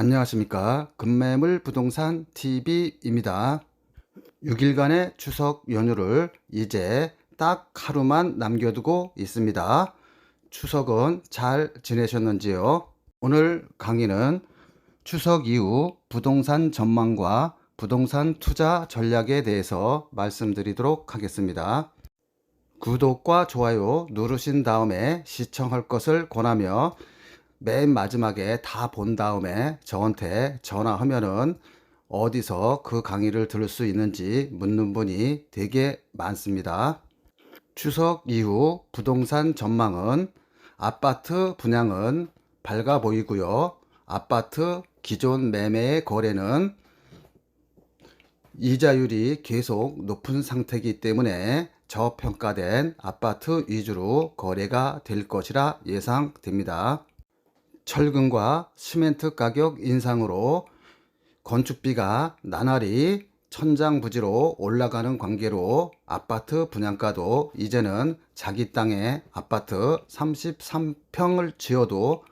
안녕하십니까. 금매물 부동산 TV입니다. 6일간의 추석 연휴를 이제 딱 하루만 남겨두고 있습니다. 추석은 잘 지내셨는지요? 오늘 강의는 추석 이후 부동산 전망과 부동산 투자 전략에 대해서 말씀드리도록 하겠습니다. 구독과 좋아요 누르신 다음에 시청할 것을 권하며 맨 마지막에 다 본 다음에 저한테 전화하면은 어디서 그 강의를 들을 수 있는지 묻는 분이 되게 많습니다. 추석 이후 부동산 전망은 아파트 분양은 밝아 보이고요. 아파트 기존 매매의 거래는 이자율이 계속 높은 상태이기 때문에 저평가된 아파트 위주로 거래가 될 것이라 예상됩니다. 철근과 시멘트 가격 인상으로 건축비가 나날이 천장부지로 올라가는 관계로 아파트 분양가도 이제는 자기 땅에 아파트 33평을 지어도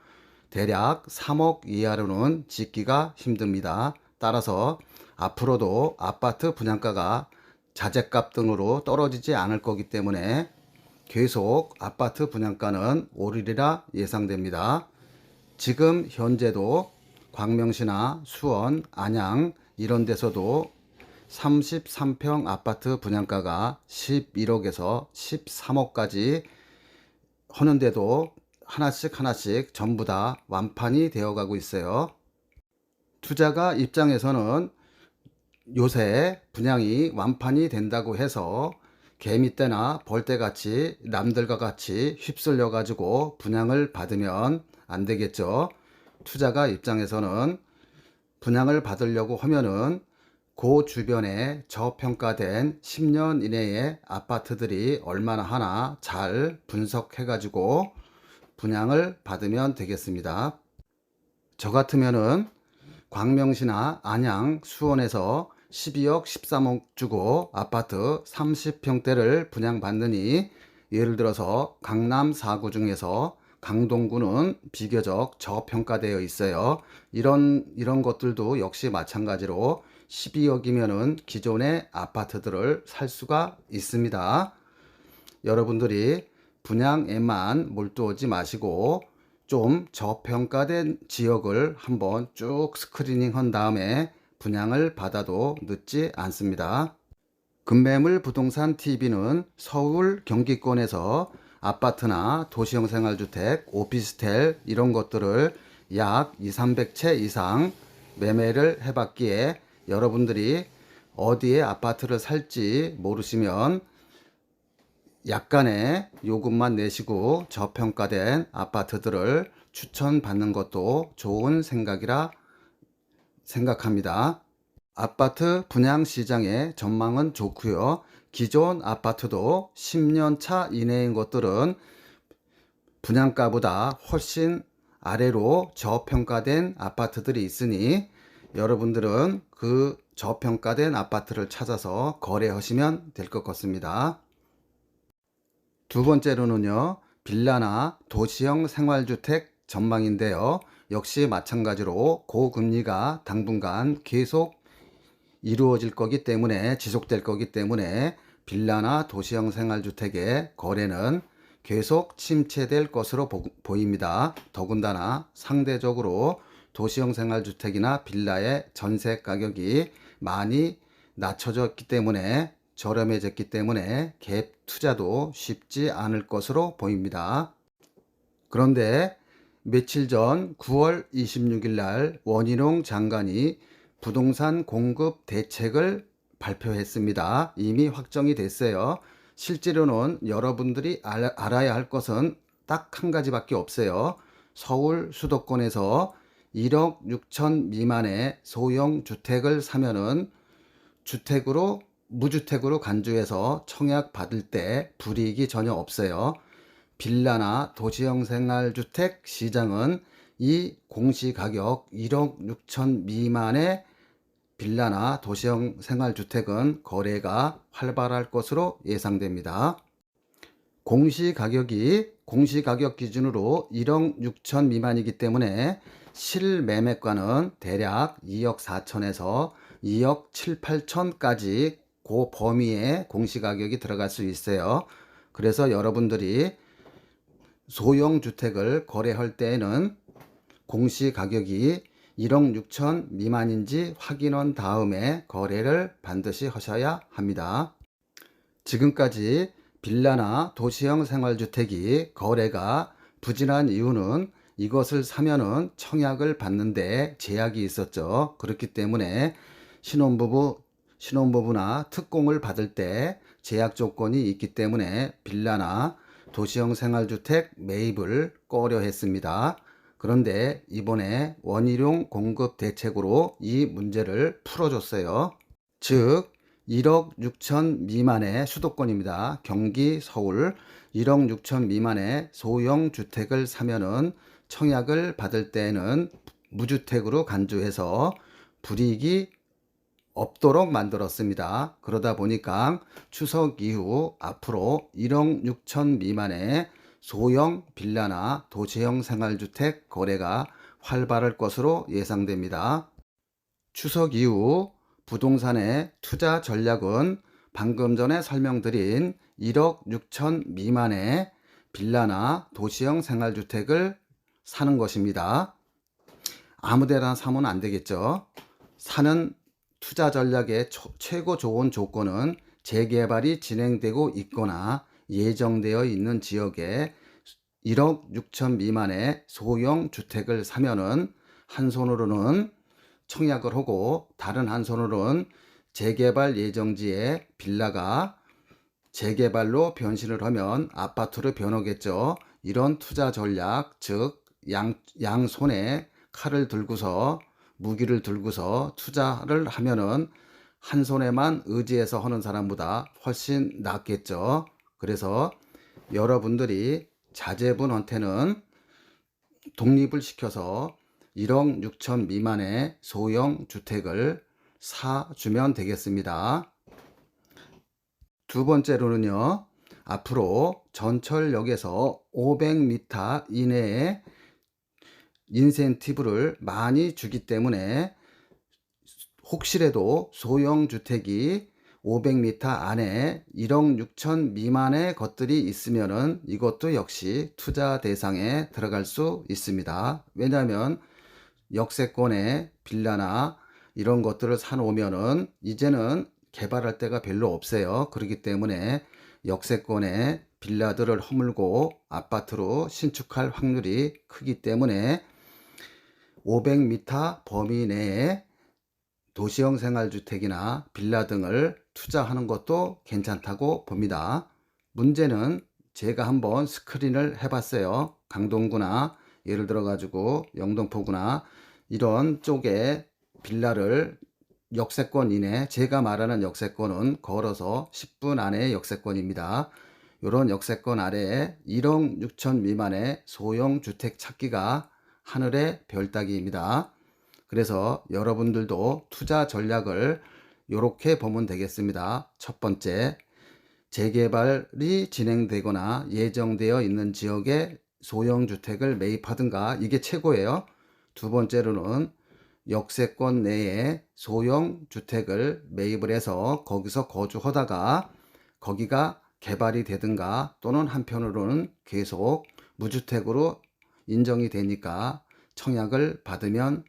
대략 3억 이하로는 짓기가 힘듭니다. 따라서 앞으로도 아파트 분양가가 자재값 등으로 떨어지지 않을 거기 때문에 계속 아파트 분양가는 오르리라 예상됩니다. 지금 현재도 광명시나 수원, 안양 이런 데서도 33평 아파트 분양가가 11억에서 13억까지 하는데도 하나씩 전부 다 완판이 되어 가고 있어요. 투자가 입장에서는 요새 분양이 완판이 된다고 해서 개미떼나 벌떼같이 남들과 같이 휩쓸려 가지고 분양을 받으면 안 되겠죠. 투자가 입장에서는 분양을 받으려고 하면은 그 주변에 저평가된 10년 이내의 아파트들이 얼마나 하나 잘 분석해 가지고 분양을 받으면 되겠습니다. 저 같으면은 광명시나 안양, 수원에서 12억, 13억 주고 아파트 30평대를 분양받느니 예를 들어서 강남 4구 중에서 강동구는 비교적 저평가되어 있어요. 이런 것들도 역시 마찬가지로 12억이면은 기존의 아파트들을 살 수가 있습니다. 여러분들이 분양에만 몰두하지 마시고 좀 저평가된 지역을 한번 쭉 스크리닝 한 다음에 분양을 받아도 늦지 않습니다. 금매물 부동산 TV는 서울 경기권에서 아파트나 도시형 생활주택, 오피스텔 이런 것들을 약 2, 300채 이상 매매를 해봤기에 여러분들이 어디에 아파트를 살지 모르시면 약간의 요금만 내시고 저평가된 아파트들을 추천받는 것도 좋은 생각이라 생각합니다. 아파트 분양 시장의 전망은 좋고요. 기존 아파트도 10년 차 이내인 것들은 분양가보다 훨씬 아래로 저평가된 아파트들이 있으니 여러분들은 그 저평가된 아파트를 찾아서 거래하시면 될 것 같습니다. 두 번째로는요, 빌라나 도시형 생활주택 전망인데요. 역시 마찬가지로 고금리가 당분간 계속 이루어질 거기 때문에 지속될 거기 때문에 빌라나 도시형 생활주택의 거래는 계속 침체될 것으로 보입니다. 더군다나 상대적으로 도시형 생활주택이나 빌라의 전세 가격이 많이 낮춰졌기 때문에 저렴해졌기 때문에 갭 투자도 쉽지 않을 것으로 보입니다. 그런데 며칠 전 9월 26일 날 원희룡 장관이 부동산 공급 대책을 발표했습니다. 이미 확정이 됐어요. 실제로는 여러분들이 알아야 할 것은 딱 한 가지밖에 없어요. 서울 수도권에서 1억 6천 미만의 소형 주택을 사면은 무주택으로 간주해서 청약 받을 때 불이익이 전혀 없어요. 빌라나 도시형 생활주택 시장은 이 공시가격 1억 6천 미만의 빌라나 도시형 생활주택은 거래가 활발할 것으로 예상됩니다. 공시가격 기준으로 1억 6천 미만이기 때문에 실매매가는 대략 2억 4천에서 2억 7, 8천까지 그 범위에 공시가격이 들어갈 수 있어요. 그래서 여러분들이 소형주택을 거래할 때에는 공시가격이 1억 6천 미만인지 확인한 다음에 거래를 반드시 하셔야 합니다. 지금까지 빌라나 도시형 생활주택이 거래가 부진한 이유는 이것을 사면은 청약을 받는데 제약이 있었죠. 그렇기 때문에 신혼부부나 특공을 받을 때 제약 조건이 있기 때문에 빌라나 도시형 생활주택 매입을 꺼려 했습니다. 그런데 이번에 원희룡 공급 대책으로 이 문제를 풀어줬어요. 즉 1억 6천 미만의 수도권입니다. 경기, 서울 1억 6천 미만의 소형 주택을 사면은 청약을 받을 때에는 무주택으로 간주해서 불이익이 없도록 만들었습니다. 그러다 보니까 추석 이후 앞으로 1억 6천 미만의 소형 빌라나 도시형 생활주택 거래가 활발할 것으로 예상됩니다. 추석 이후 부동산의 투자 전략은 방금 전에 설명드린 1억 6천 미만의 빌라나 도시형 생활주택을 사는 것입니다. 아무데나 사면 안 되겠죠. 사는 투자 전략의 최고 좋은 조건은 재개발이 진행되고 있거나 예정되어 있는 지역에 1억 6천 미만의 소형 주택을 사면은 한 손으로는 청약을 하고 다른 한 손으로는 재개발 예정지에 빌라가 재개발로 변신을 하면 아파트로 변하겠죠. 이런 투자 전략, 즉 양손에 칼을 들고서 무기를 들고서 투자를 하면은 한 손에만 의지해서 하는 사람보다 훨씬 낫겠죠. 그래서 여러분들이 자제분한테는 독립을 시켜서 1억 6천 미만의 소형 주택을 사주면 되겠습니다. 두 번째로는요, 앞으로 전철역에서 500m 이내에 인센티브를 많이 주기 때문에 혹시라도 소형주택이 500m 안에 1억 6천 미만의 것들이 있으면은 이것도 역시 투자 대상에 들어갈 수 있습니다. 왜냐하면 역세권에 빌라나 이런 것들을 사놓으면은 이제는 개발할 데가 별로 없어요. 그렇기 때문에 역세권에 빌라들을 허물고 아파트로 신축할 확률이 크기 때문에 500m 범위 내에 도시형 생활주택이나 빌라 등을 투자하는 것도 괜찮다고 봅니다. 문제는 제가 한번 스크린을 해봤어요. 강동구나 예를 들어 가지고 영등포구나 이런 쪽에 빌라를 역세권 이내, 제가 말하는 역세권은 걸어서 10분 안의 역세권입니다. 이런 역세권 아래에 1억 6천 미만의 소형 주택 찾기가 하늘의 별 따기입니다. 그래서 여러분들도 투자 전략을 이렇게 보면 되겠습니다. 첫 번째, 재개발이 진행되거나 예정되어 있는 지역에 소형 주택을 매입하든가, 이게 최고예요. 두 번째로는 역세권 내에 소형 주택을 매입을 해서 거기서 거주하다가 거기가 개발이 되든가, 또는 한편으로는 계속 무주택으로 인정이 되니까 청약을 받으면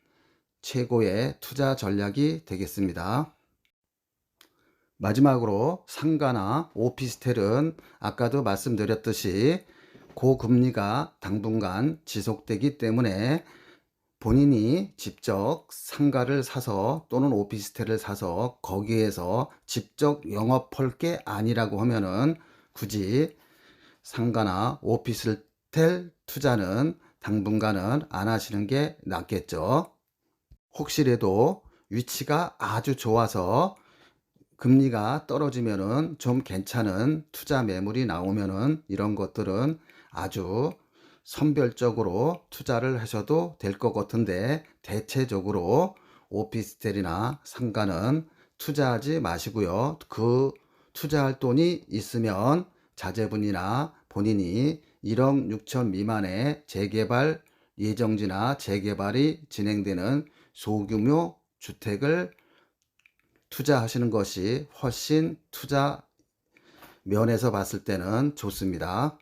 최고의 투자 전략이 되겠습니다. 마지막으로 상가나 오피스텔은 아까도 말씀드렸듯이 고금리가 당분간 지속되기 때문에 본인이 직접 상가를 사서 또는 오피스텔을 사서 거기에서 직접 영업할 게 아니라고 하면은 굳이 상가나 오피스텔 투자는 당분간은 안 하시는 게 낫겠죠. 혹시라도 위치가 아주 좋아서 금리가 떨어지면은 좀 괜찮은 투자 매물이 나오면은 이런 것들은 아주 선별적으로 투자를 하셔도 될 것 같은데, 대체적으로 오피스텔이나 상가는 투자하지 마시고요. 그 투자할 돈이 있으면 자제분이나 본인이 1억 6천 미만의 재개발 예정지나 재개발이 진행되는 소규모 주택을 투자하시는 것이 훨씬 투자 면에서 봤을 때는 좋습니다.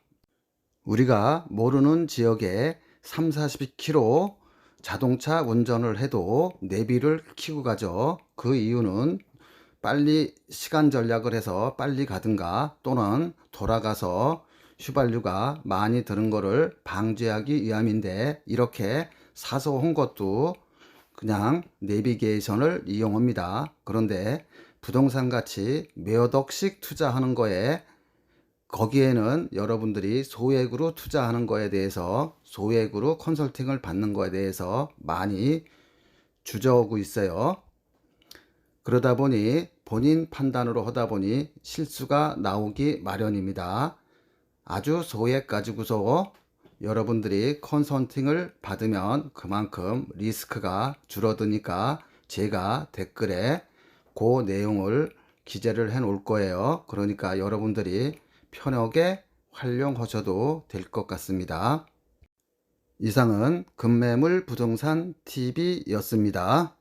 우리가 모르는 지역에 3, 40km 자동차 운전을 해도 내비를 켜고 가죠. 그 이유는 빨리 시간 전략을 해서 빨리 가든가 또는 돌아가서 휘발유가 많이 드는 것을 방지하기 위함인데, 이렇게 사서 온 것도 그냥 내비게이션을 이용합니다. 그런데 부동산 같이 몇 억씩 투자하는 거에, 거기에는 여러분들이 소액으로 투자하는 거에 대해서, 소액으로 컨설팅을 받는 거에 대해서 많이 주저하고 있어요. 그러다 보니 본인 판단으로 하다 보니 실수가 나오기 마련입니다. 아주 소액 가지고서 여러분들이 컨설팅을 받으면 그만큼 리스크가 줄어드니까 제가 댓글에 그 내용을 기재를 해 놓을 거예요. 그러니까 여러분들이 편하게 활용하셔도 될 것 같습니다. 이상은 급매물 부동산 TV였습니다.